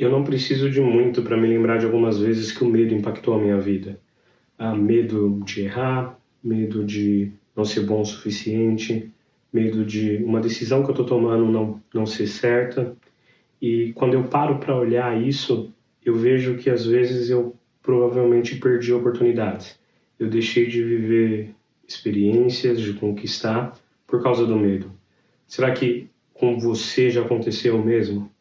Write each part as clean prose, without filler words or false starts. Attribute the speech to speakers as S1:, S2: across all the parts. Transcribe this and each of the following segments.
S1: Eu não preciso de muito para me lembrar de algumas vezes que o medo impactou a minha vida. Medo de errar, medo de não ser bom o suficiente, medo de uma decisão que eu estou tomando não ser certa. E quando eu paro para olhar isso, eu vejo que às vezes eu provavelmente perdi oportunidades. Eu deixei de viver experiências, de conquistar por causa do medo. Será que com você já aconteceu o mesmo?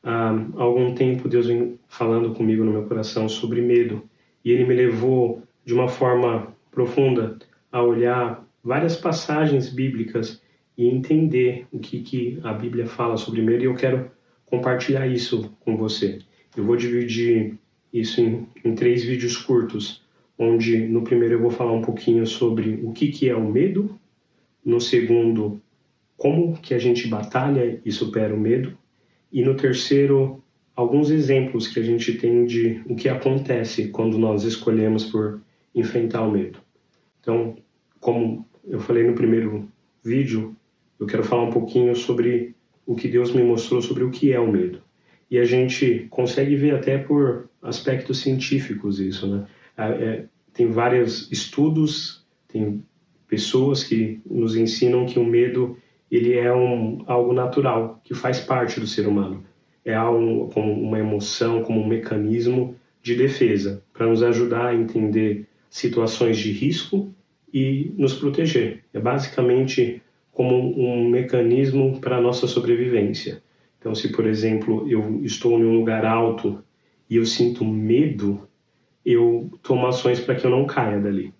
S1: Há algum tempo Deus vem falando comigo no meu coração sobre medo, e Ele me levou de uma forma profunda a olhar várias passagens bíblicas e entender o que a Bíblia fala sobre medo, e eu quero compartilhar isso com você. Eu vou dividir isso em 3 vídeos curtos, onde no primeiro eu vou falar um pouquinho sobre o que é o medo, no segundo, como que a gente batalha e supera o medo, e no terceiro, alguns exemplos que a gente tem de o que acontece quando nós escolhemos por enfrentar o medo. Então, como eu falei no primeiro vídeo, eu quero falar um pouquinho sobre o que Deus me mostrou sobre o que é o medo. E a gente consegue ver até por aspectos científicos isso, né? Tem vários estudos, tem pessoas que nos ensinam que o medo ele é algo natural, que faz parte do ser humano. É algo como uma emoção, como um mecanismo de defesa, para nos ajudar a entender situações de risco e nos proteger. É basicamente como um mecanismo para a nossa sobrevivência. Então, se, por exemplo, eu estou em um lugar alto e eu sinto medo, eu tomo ações para que eu não caia dali.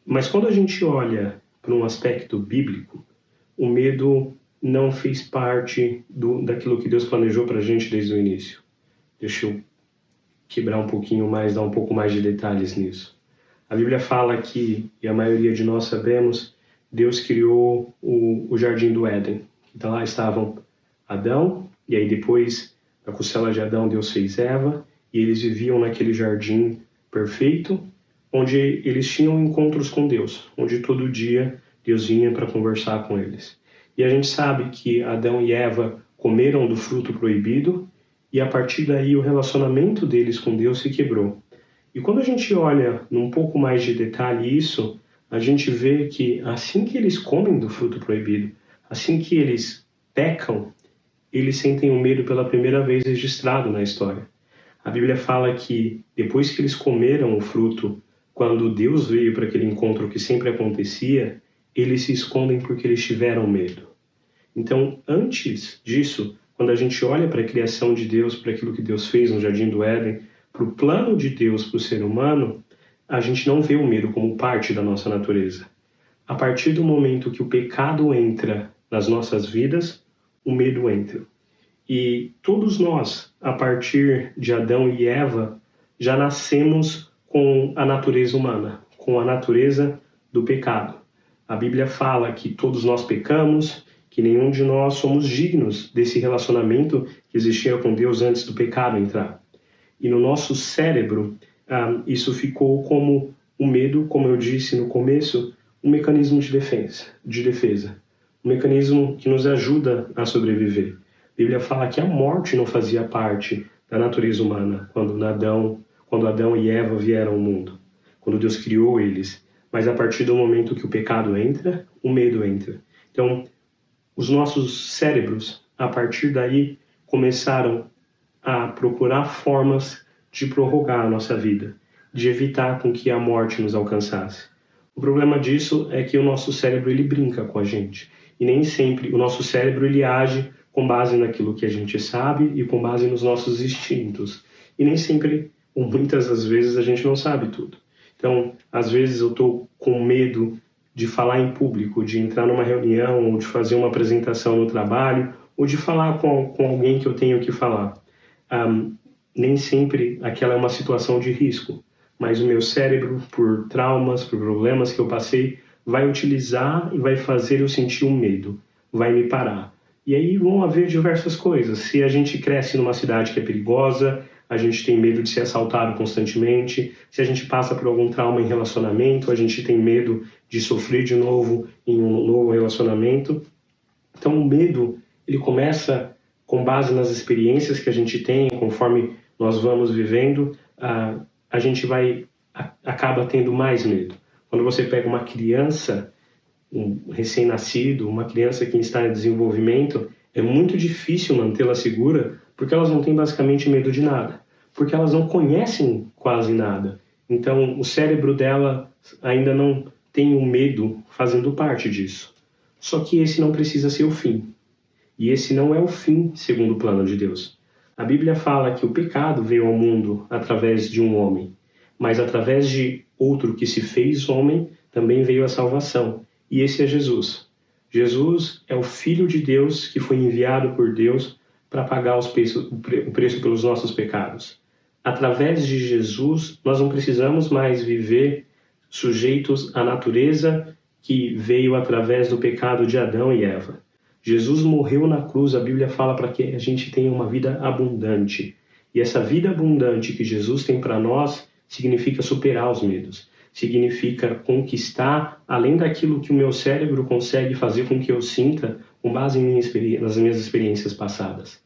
S1: Mas quando a gente olha para um aspecto bíblico, o medo não fez parte daquilo que Deus planejou para a gente desde o início. Deixa eu quebrar um pouquinho mais, dar um pouco mais de detalhes nisso. A Bíblia fala que, e a maioria de nós sabemos, Deus criou o Jardim do Éden. Então lá estavam Adão, e aí depois, da costela de Adão, Deus fez Eva, e eles viviam naquele jardim perfeito, onde eles tinham encontros com Deus, onde todo dia Deus vinha para conversar com eles. E a gente sabe que Adão e Eva comeram do fruto proibido, e a partir daí o relacionamento deles com Deus se quebrou. E quando a gente olha num pouco mais de detalhe isso, a gente vê que assim que eles comem do fruto proibido, assim que eles pecam, eles sentem o medo pela primeira vez registrado na história. A Bíblia fala que depois que eles comeram o fruto, quando Deus veio para aquele encontro que sempre acontecia, eles se escondem porque eles tiveram medo. Então, antes disso, quando a gente olha para a criação de Deus, para aquilo que Deus fez no Jardim do Éden, para o plano de Deus para o ser humano, a gente não vê o medo como parte da nossa natureza. A partir do momento que o pecado entra nas nossas vidas, o medo entra. E todos nós, a partir de Adão e Eva, já nascemos com a natureza humana, com a natureza do pecado. A Bíblia fala que todos nós pecamos, que nenhum de nós somos dignos desse relacionamento que existia com Deus antes do pecado entrar. E no nosso cérebro, isso ficou como o medo, como eu disse no começo, um mecanismo de defesa, um mecanismo que nos ajuda a sobreviver. A Bíblia fala que a morte não fazia parte da natureza humana quando Adão e Eva vieram ao mundo, quando Deus criou eles. Mas a partir do momento que o pecado entra, o medo entra. Então, os nossos cérebros, a partir daí, começaram a procurar formas de prorrogar a nossa vida, de evitar com que a morte nos alcançasse. O problema disso é que o nosso cérebro ele brinca com a gente. E nem sempre o nosso cérebro ele age com base naquilo que a gente sabe e com base nos nossos instintos. E nem sempre, ou muitas das vezes, a gente não sabe tudo. Então, às vezes eu estou com medo de falar em público, de entrar numa reunião, ou de fazer uma apresentação no trabalho, ou de falar com alguém que eu tenho que falar. Nem sempre aquela é uma situação de risco, mas o meu cérebro, por traumas, por problemas que eu passei, vai utilizar e vai fazer eu sentir um medo, vai me parar. E aí vão haver diversas coisas. Se a gente cresce numa cidade que é perigosa, a gente tem medo de ser assaltado constantemente. Se a gente passa por algum trauma em relacionamento, a gente tem medo de sofrer de novo em um novo relacionamento. Então o medo, ele começa com base nas experiências que a gente tem, conforme nós vamos vivendo, a gente acaba tendo mais medo. Quando você pega uma criança, um recém-nascido, uma criança que está em desenvolvimento, é muito difícil mantê-la segura, porque elas não têm basicamente medo de nada, porque elas não conhecem quase nada. Então, o cérebro dela ainda não tem o medo fazendo parte disso. Só que esse não precisa ser o fim. E esse não é o fim segundo o plano de Deus. A Bíblia fala que o pecado veio ao mundo através de um homem, mas através de outro que se fez homem, também veio a salvação. E esse é Jesus. Jesus é o Filho de Deus que foi enviado por Deus para pagar o preço pelos nossos pecados. Através de Jesus, nós não precisamos mais viver sujeitos à natureza que veio através do pecado de Adão e Eva. Jesus morreu na cruz, a Bíblia fala para que a gente tenha uma vida abundante. E essa vida abundante que Jesus tem para nós significa superar os medos. Significa conquistar além daquilo que o meu cérebro consegue fazer com que eu sinta com base nas minhas experiências passadas.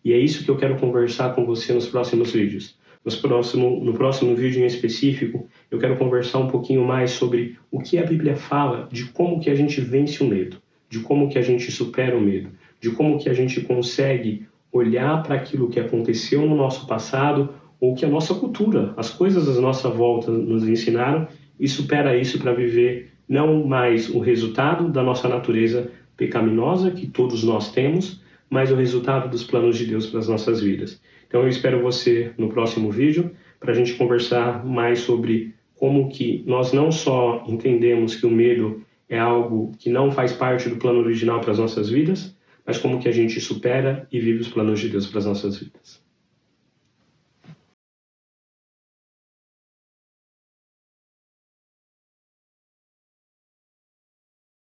S1: E é isso que eu quero conversar com você nos próximos vídeos. No próximo vídeo em específico, eu quero conversar um pouquinho mais sobre o que a Bíblia fala de como que a gente vence o medo, de como que a gente supera o medo, de como que a gente consegue olhar para aquilo que aconteceu no nosso passado ou que a nossa cultura, as coisas à nossa volta nos ensinaram e supera isso para viver não mais o resultado da nossa natureza pecaminosa que todos nós temos, mas o resultado dos planos de Deus para as nossas vidas. Então eu espero você no próximo vídeo para a gente conversar mais sobre como que nós não só entendemos que o medo é algo que não faz parte do plano original para as nossas vidas, mas como que a gente supera e vive os planos de Deus para as nossas vidas.